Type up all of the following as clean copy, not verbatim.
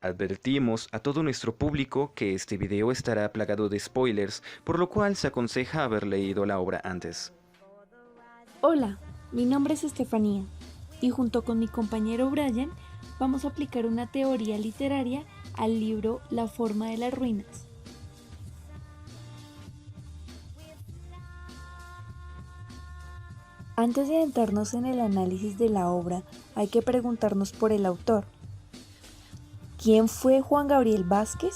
Advertimos a todo nuestro público que este video estará plagado de spoilers, por lo cual se aconseja haber leído la obra antes. Hola, mi nombre es Estefanía y junto con mi compañero Brian vamos a aplicar una teoría literaria al libro La forma de las ruinas. Antes de adentrarnos en el análisis de la obra, hay que preguntarnos por el autor. ¿Quién fue Juan Gabriel Vázquez?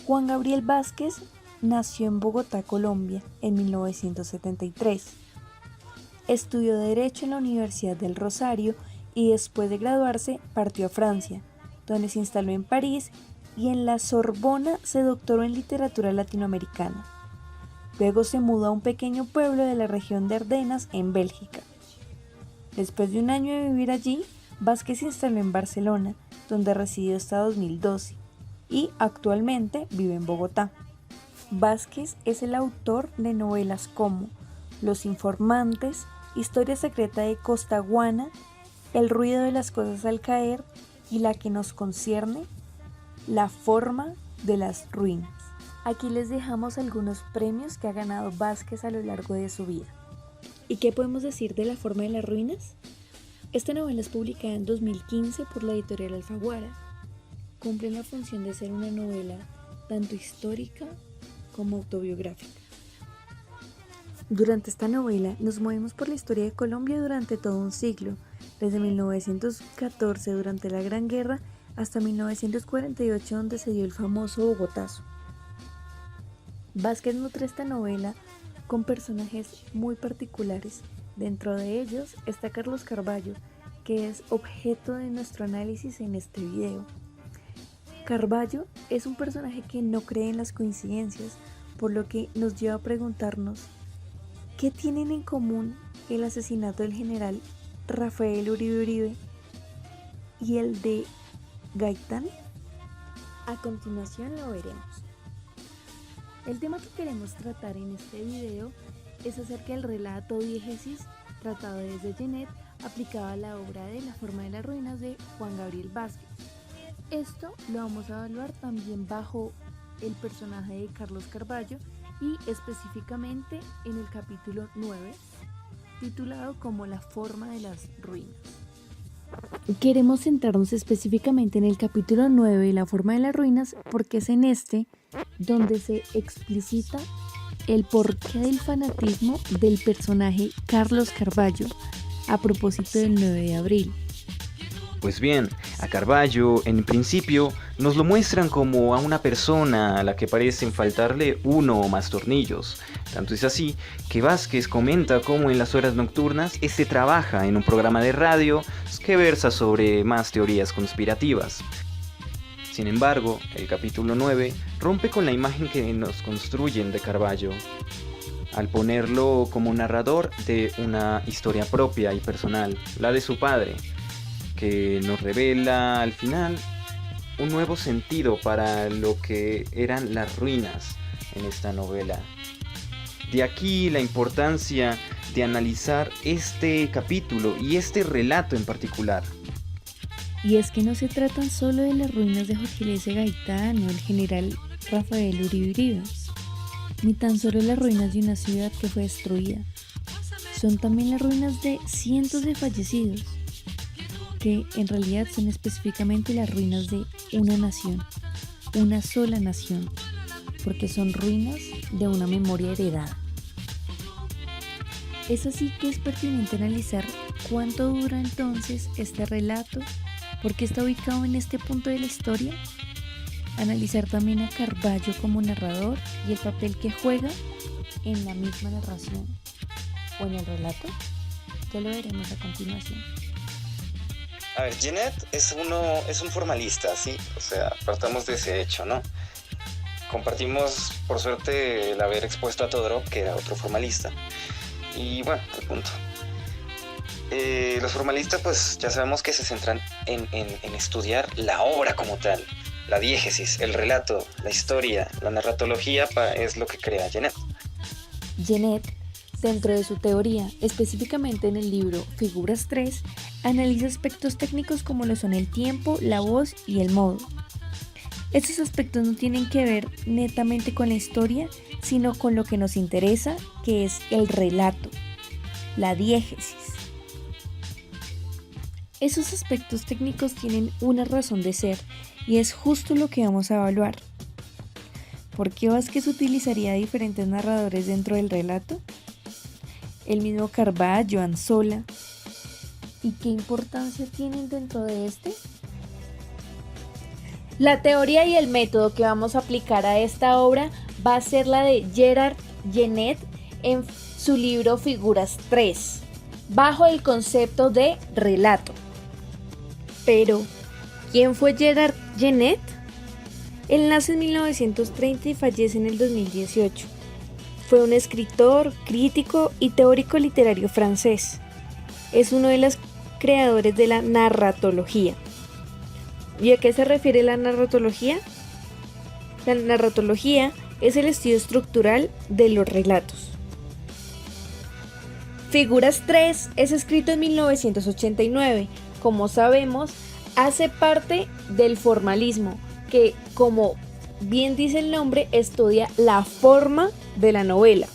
Juan Gabriel Vázquez nació en Bogotá, Colombia, en 1973. Estudió Derecho en la Universidad del Rosario y después de graduarse partió a Francia, donde se instaló en París y en la Sorbona se doctoró en literatura latinoamericana. Luego se mudó a un pequeño pueblo de la región de Ardenas, en Bélgica. Después de un año de vivir allí, Vázquez se instaló en Barcelona, donde residió hasta 2012 y actualmente vive en Bogotá. Vázquez es el autor de novelas como Los Informantes, Historia secreta de Costaguana, El ruido de las cosas al caer y la que nos concierne, La forma de las ruinas. Aquí les dejamos algunos premios que ha ganado Vázquez a lo largo de su vida. ¿Y qué podemos decir de La forma de las ruinas? Esta novela es publicada en 2015 por la editorial Alfaguara. Cumple la función de ser una novela tanto histórica como autobiográfica. Durante esta novela nos movemos por la historia de Colombia durante todo un siglo, desde 1914 durante la Gran Guerra hasta 1948 donde se dio el famoso Bogotazo. Vázquez nutre esta novela con personajes muy particulares. Dentro de ellos está Carlos Carvalho, que es objeto de nuestro análisis en este video. Carvalho es un personaje que no cree en las coincidencias, por lo que nos lleva a preguntarnos ¿qué tienen en común el asesinato del general Rafael Uribe Uribe y el de Gaitán? A continuación lo veremos. El tema que queremos tratar en este video es acerca del relato diégesis tratado desde Genet aplicado a la obra de La forma de las ruinas de Juan Gabriel Vázquez. Esto lo vamos a evaluar también bajo el personaje de Carlos Carvalho y específicamente en el capítulo 9, titulado como La forma de las ruinas. Queremos centrarnos específicamente en el capítulo 9 de La forma de las ruinas porque es en este donde se explicita el porqué del fanatismo del personaje Carlos Carvalho a propósito del 9 de abril. Pues bien, a Carvalho en principio nos lo muestran como a una persona a la que parecen faltarle uno o más tornillos. Tanto es así que Vázquez comenta cómo en las horas nocturnas este trabaja en un programa de radio que versa sobre más teorías conspirativas. Sin embargo, el capítulo 9 rompe con la imagen que nos construyen de Carvalho, al ponerlo como narrador de una historia propia y personal, la de su padre, que nos revela al final un nuevo sentido para lo que eran las ruinas en esta novela. De aquí la importancia de analizar este capítulo y este relato en particular. Y es que no se tratan solo de las ruinas de Jorge Eliezer Gaitán o el general Rafael Uribe Uribe, ni tan solo las ruinas de una ciudad que fue destruida. Son también las ruinas de cientos de fallecidos, que en realidad son específicamente las ruinas de una nación, una sola nación, porque son ruinas de una memoria heredada. Es así que es pertinente analizar cuánto dura entonces este relato, por qué está ubicado en este punto de la historia, analizar también a Carvalho como narrador y el papel que juega en la misma narración o en el relato. Ya lo veremos a continuación. A ver, Genet es un formalista, ¿sí? O sea, partamos de ese hecho, ¿no? Compartimos, por suerte, el haber expuesto a Todorov, que era otro formalista. Y bueno, al punto. Los formalistas, pues, ya sabemos que se centran en estudiar la obra como tal. La diégesis, el relato, la historia, la narratología es lo que crea Genet. Genet, dentro de su teoría, específicamente en el libro Figuras 3, analiza aspectos técnicos como lo son el tiempo, la voz y el modo. Estos aspectos no tienen que ver netamente con la historia, sino con lo que nos interesa, que es el relato, la diégesis. Esos aspectos técnicos tienen una razón de ser y es justo lo que vamos a evaluar. ¿Por qué Vázquez utilizaría diferentes narradores dentro del relato? El mismo Carballo, Anzola. ¿Y qué importancia tienen dentro de este? La teoría y el método que vamos a aplicar a esta obra va a ser la de Gerard Genette en su libro Figuras 3, bajo el concepto de relato. Pero, ¿quién fue Gerard Genette? Él nace en 1930 y fallece en el 2018. Fue un escritor, crítico y teórico literario francés. Es uno de los creadores de la narratología. ¿Y a qué se refiere la narratología? La narratología es el estudio estructural de los relatos. Figuras 3 es escrito en 1989. Como sabemos, hace parte del formalismo, que, como bien dice el nombre, estudia la forma de la novela.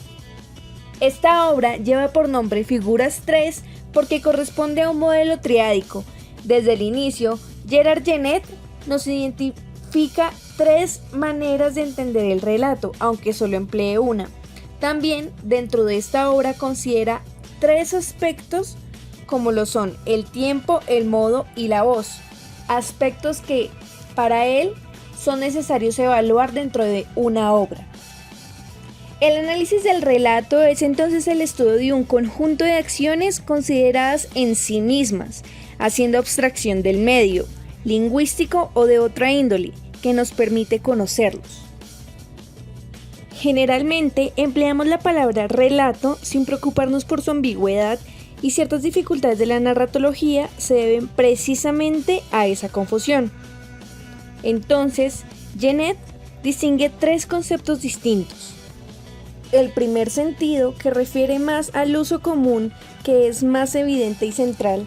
Esta obra lleva por nombre Figuras 3 porque corresponde a un modelo triádico. Desde el inicio, Gerard Genette nos identifica 3 maneras de entender el relato, aunque solo emplee una. También, dentro de esta obra, considera 3 aspectos como lo son el tiempo, el modo y la voz. Aspectos que, para él, son necesarios evaluar dentro de una obra. El análisis del relato es entonces el estudio de un conjunto de acciones consideradas en sí mismas, haciendo abstracción del medio, lingüístico o de otra índole, que nos permite conocerlos. Generalmente empleamos la palabra relato sin preocuparnos por su ambigüedad y ciertas dificultades de la narratología se deben precisamente a esa confusión. Entonces, Genette distingue 3 conceptos distintos. El primer sentido, que refiere más al uso común, que es más evidente y central,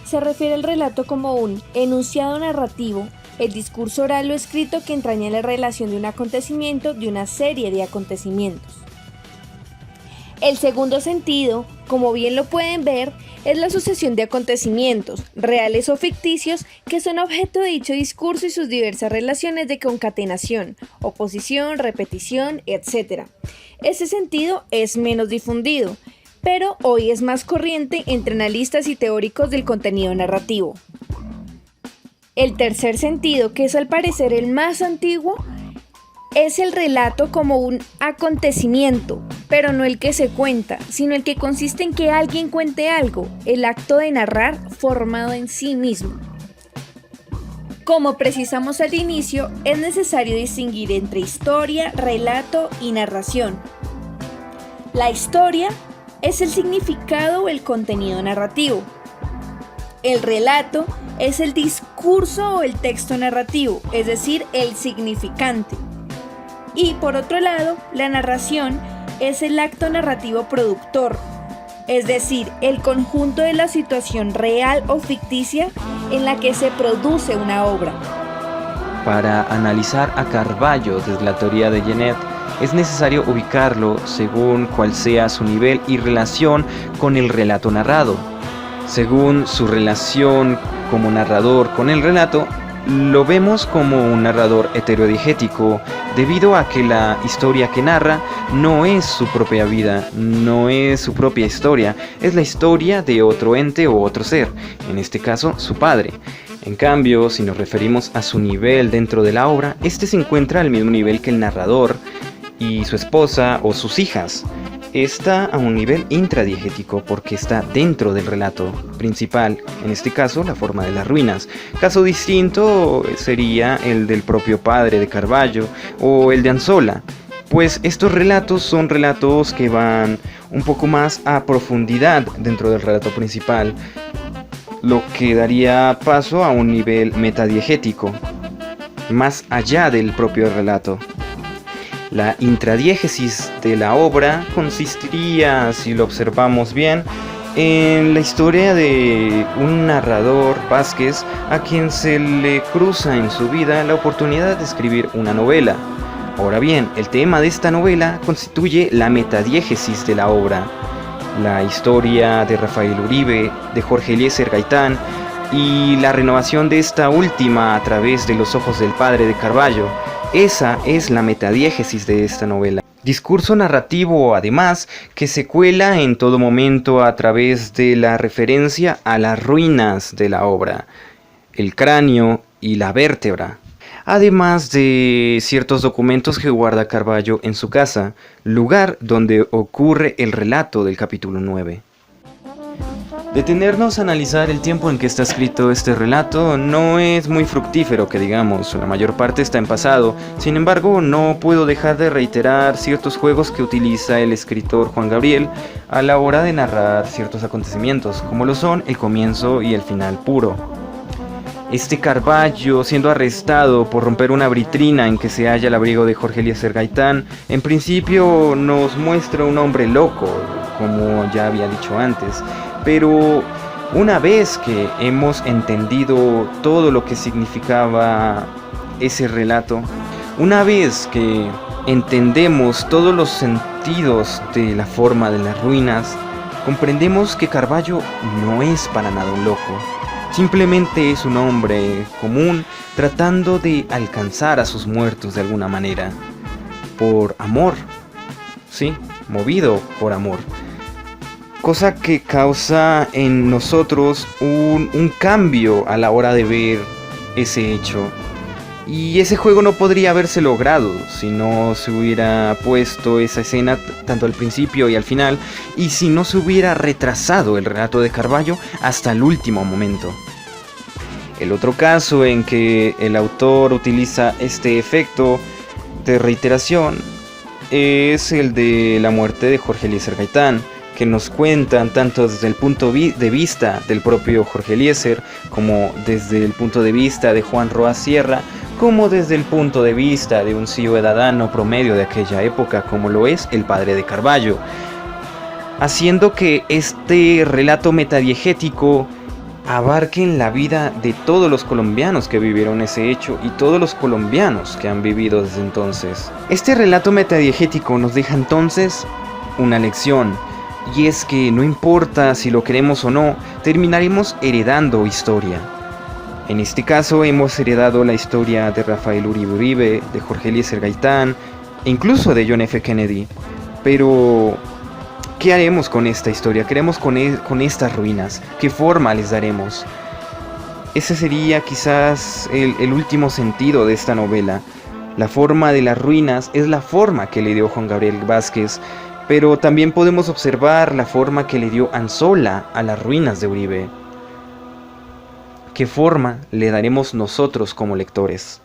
se refiere al relato como un enunciado narrativo, el discurso oral o escrito que entraña la relación de un acontecimiento de una serie de acontecimientos. El segundo sentido, como bien lo pueden ver, es la sucesión de acontecimientos, reales o ficticios, que son objeto de dicho discurso y sus diversas relaciones de concatenación, oposición, repetición, etc. Ese sentido es menos difundido, pero hoy es más corriente entre analistas y teóricos del contenido narrativo. El tercer sentido, que es al parecer el más antiguo, es el relato como un acontecimiento, pero no el que se cuenta, sino el que consiste en que alguien cuente algo, el acto de narrar formado en sí mismo. Como precisamos al inicio, es necesario distinguir entre historia, relato y narración. La historia es el significado o el contenido narrativo. El relato es el discurso o el texto narrativo, es decir, el significante. Y por otro lado, la narración es el acto narrativo productor, es decir, el conjunto de la situación real o ficticia en la que se produce una obra. Para analizar a Carballo desde la teoría de Genette, es necesario ubicarlo según cuál sea su nivel y relación con el relato narrado. Según su relación como narrador con el relato, lo vemos como un narrador heterodiegético, debido a que la historia que narra no es su propia vida, no es su propia historia, es la historia de otro ente o otro ser, en este caso su padre. En cambio, si nos referimos a su nivel dentro de la obra, este se encuentra al mismo nivel que el narrador y su esposa o sus hijas. Está a un nivel intradiegético porque está dentro del relato principal, en este caso la forma de las ruinas. Caso distinto sería el del propio padre de Carballo o el de Anzola, pues estos relatos son relatos que van un poco más a profundidad dentro del relato principal, lo que daría paso a un nivel metadiegético, más allá del propio relato. La intradiégesis de la obra consistiría, si lo observamos bien, en la historia de un narrador, Vázquez, a quien se le cruza en su vida la oportunidad de escribir una novela. Ahora bien, el tema de esta novela constituye la metadiégesis de la obra. La historia de Rafael Uribe, de Jorge Eliezer Gaitán, y la renovación de esta última a través de los ojos del padre de Carballo. Esa es la metadiégesis de esta novela. Discurso narrativo, además, que se cuela en todo momento a través de la referencia a las ruinas de la obra, el cráneo y la vértebra, además de ciertos documentos que guarda Carballo en su casa, lugar donde ocurre el relato del capítulo 9. Detenernos a analizar el tiempo en que está escrito este relato no es muy fructífero, que digamos, la mayor parte está en pasado. Sin embargo, no puedo dejar de reiterar ciertos juegos que utiliza el escritor Juan Gabriel a la hora de narrar ciertos acontecimientos, como lo son el comienzo y el final puro. Este Carballo, siendo arrestado por romper una vitrina en que se halla el abrigo de Jorge Eliezer Gaitán, en principio nos muestra un hombre loco, como ya había dicho antes. Pero una vez que hemos entendido todo lo que significaba ese relato, una vez que entendemos todos los sentidos de la forma de las ruinas, comprendemos que Carballo no es para nada un loco. Simplemente es un hombre común tratando de alcanzar a sus muertos de alguna manera. Por amor. Sí, movido por amor. Cosa que causa en nosotros un cambio a la hora de ver ese hecho. Y ese juego no podría haberse logrado si no se hubiera puesto esa escena tanto al principio y al final, y si no se hubiera retrasado el relato de Carballo hasta el último momento. El otro caso en que el autor utiliza este efecto de reiteración es el de la muerte de Jorge Eliezer Gaitán, que nos cuentan tanto desde el punto de vista del propio Jorge Eliezer, como desde el punto de vista de Juan Roa Sierra, como desde el punto de vista de un ciudadano promedio de aquella época, como lo es el padre de Carballo, haciendo que este relato metadiegético abarque en la vida de todos los colombianos que vivieron ese hecho y todos los colombianos que han vivido desde entonces. Este relato metadiegético nos deja entonces una lección, y es que no importa si lo queremos o no, terminaremos heredando historia. En este caso hemos heredado la historia de Rafael Uribe, de Jorge Eliezer Gaitán e incluso de John F. Kennedy. Pero ¿qué haremos con esta historia? ¿Qué haremos con estas ruinas? ¿Qué forma les daremos? Ese sería quizás el último sentido de esta novela. La forma de las ruinas es la forma que le dio Juan Gabriel Vázquez, pero también podemos observar la forma que le dio Anzola a las ruinas de Uribe. ¿Qué forma le daremos nosotros como lectores?